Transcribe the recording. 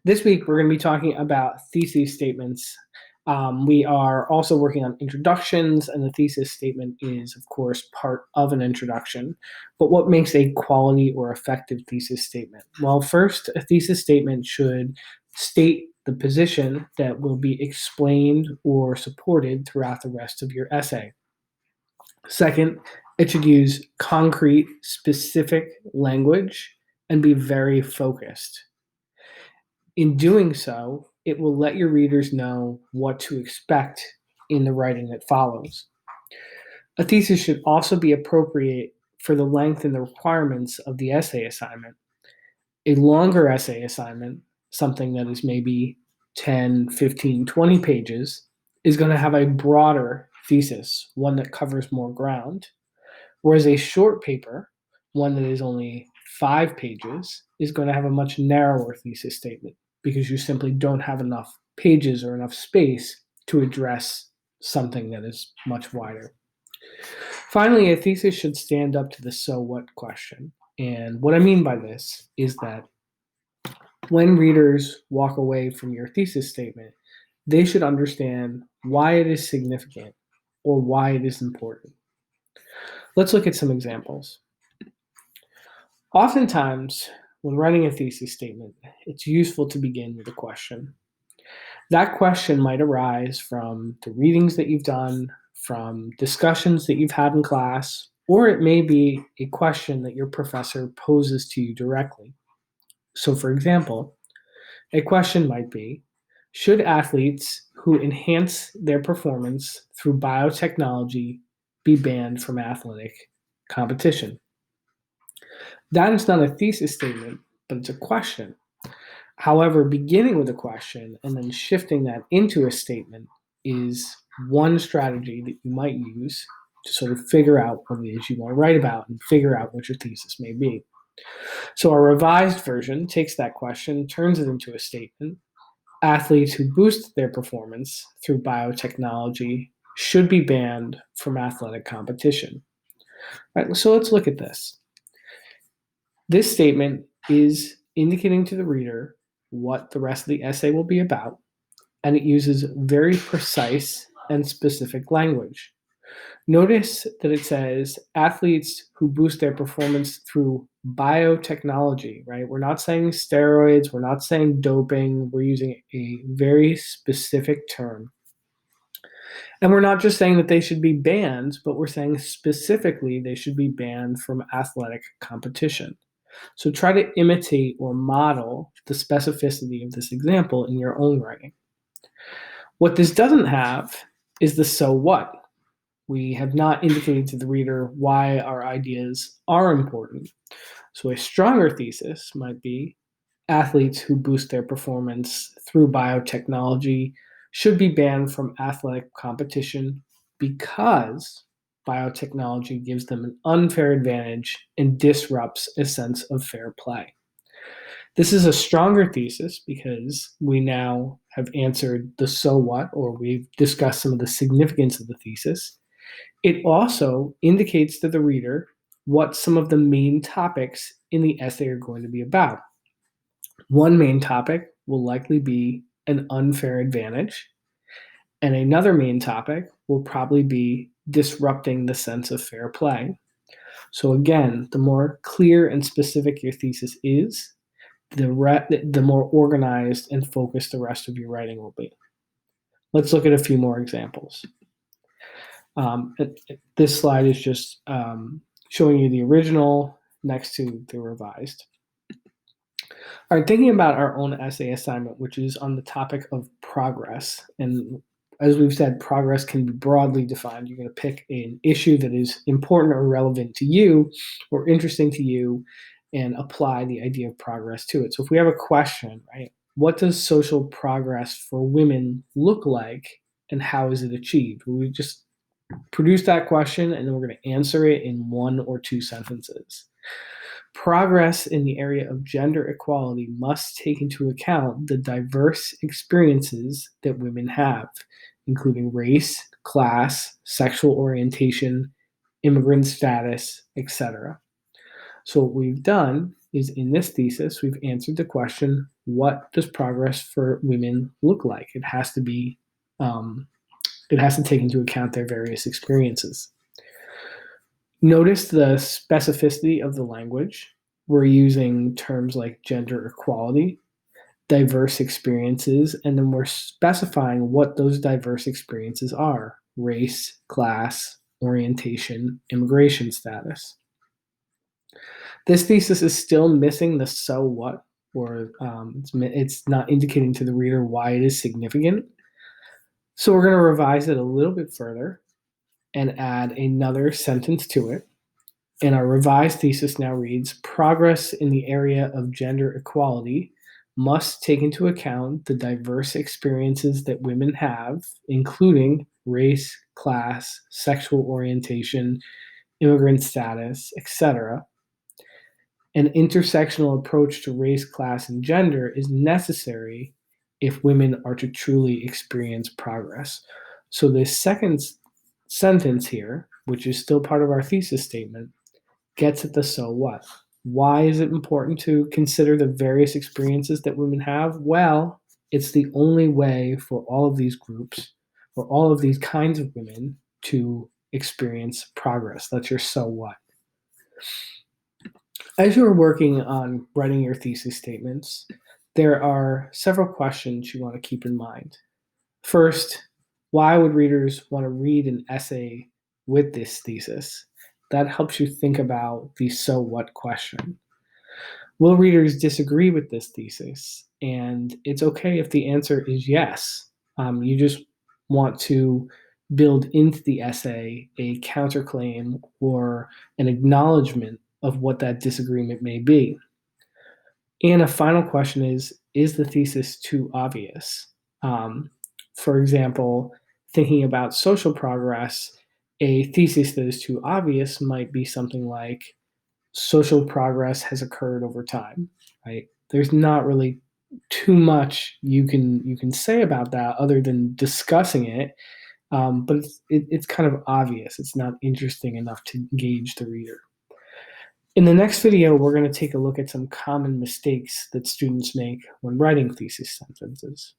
This week, we're going to be talking about thesis statements. We are also working on introductions, and the thesis statement is, of course, part of an introduction. But what makes a quality or effective thesis statement? Well, first, a thesis statement should state the position that will be explained or supported throughout the rest of your essay. Second, it should use concrete, specific language and be very focused. In doing so, it will let your readers know what to expect in the writing that follows. A thesis should also be appropriate for the length and the requirements of the essay assignment. A longer essay assignment, something that is maybe 10, 15, 20 pages, is going to have a broader thesis, one that covers more ground. Whereas a short paper, one that is only 5 pages, is going to have a much narrower thesis statement because you simply don't have enough pages or enough space to address something that is much wider. Finally, a thesis should stand up to the so what question. And what I mean by this is that when readers walk away from your thesis statement, they should understand why it is significant or why it is important. Let's look at some examples. Oftentimes, when writing a thesis statement, it's useful to begin with a question. That question might arise from the readings that you've done, from discussions that you've had in class, or it may be a question that your professor poses to you directly. So, for example, a question might be, should athletes who enhance their performance through biotechnology be banned from athletic competition? That is not a thesis statement, but it's a question. However, beginning with a question and then shifting that into a statement is one strategy that you might use to sort of figure out what it is you want to write about and figure out what your thesis may be. So, our revised version takes that question, turns it into a statement. Athletes who boost their performance through biotechnology should be banned from athletic competition. All right, so let's look at this. This statement is indicating to the reader what the rest of the essay will be about, and it uses very precise and specific language. Notice that it says athletes who boost their performance through biotechnology, right? We're not saying steroids, we're not saying doping, we're using a very specific term. And we're not just saying that they should be banned, but we're saying specifically they should be banned from athletic competition. So try to imitate or model the specificity of this example in your own writing. What this doesn't have is the so what. We have not indicated to the reader why our ideas are important. So a stronger thesis might be athletes who boost their performance through biotechnology should be banned from athletic competition because biotechnology gives them an unfair advantage and disrupts a sense of fair play. This is a stronger thesis because we now have answered the so what, or we've discussed some of the significance of the thesis. It also indicates to the reader what some of the main topics in the essay are going to be about. One main topic will likely be an unfair advantage, and another main topic will probably be disrupting the sense of fair play. So again, the more clear and specific your thesis is, the more organized and focused the rest of your writing will be. Let's look at a few more examples. This slide is just showing you the original next to the revised. All right, thinking about our own essay assignment, which is on the topic of progress. And as we've said, progress can be broadly defined. You're going to pick an issue that is important or relevant to you or interesting to you and apply the idea of progress to it. So if we have a question, right, what does social progress for women look like and how is it achieved? We just produce that question and then we're going to answer it in 1 or 2 sentences. Progress in the area of gender equality must take into account the diverse experiences that women have, including race, class, sexual orientation, immigrant status, etc. So what we've done is in this thesis, we've answered the question, what does progress for women look like? It has to be, it has to take into account their various experiences. Notice the specificity of the language. We're using terms like gender equality, diverse experiences, and then we're specifying what those diverse experiences are: race, class, orientation, immigration status. This thesis is still missing the so what, or it's not indicating to the reader why it is significant. So we're going to revise it a little bit further and add another sentence to it. And our revised thesis now reads: progress in the area of gender equality must take into account the diverse experiences that women have, including race, class, sexual orientation, immigrant status, etc. An intersectional approach to race, class, and gender is necessary if women are to truly experience progress. So this second sentence here, which is still part of our thesis statement, gets at the so what. Why is it important to consider the various experiences that women have? Well, it's the only way for all of these groups, for all of these kinds of women to experience progress. That's your so what. As you're working on writing your thesis statements, there are several questions you want to keep in mind. First, why would readers want to read an essay with this thesis? That helps you think about the so what question. Will readers disagree with this thesis? And it's okay if the answer is yes. You just want to build into the essay a counterclaim or an acknowledgement of what that disagreement may be. And a final question is the thesis too obvious? For example, thinking about social progress, a thesis that is too obvious might be something like social progress has occurred over time, right? There's not really too much you can say about that other than discussing it, but it's kind of obvious. It's not interesting enough to engage the reader. In the next video, we're going to take a look at some common mistakes that students make when writing thesis sentences.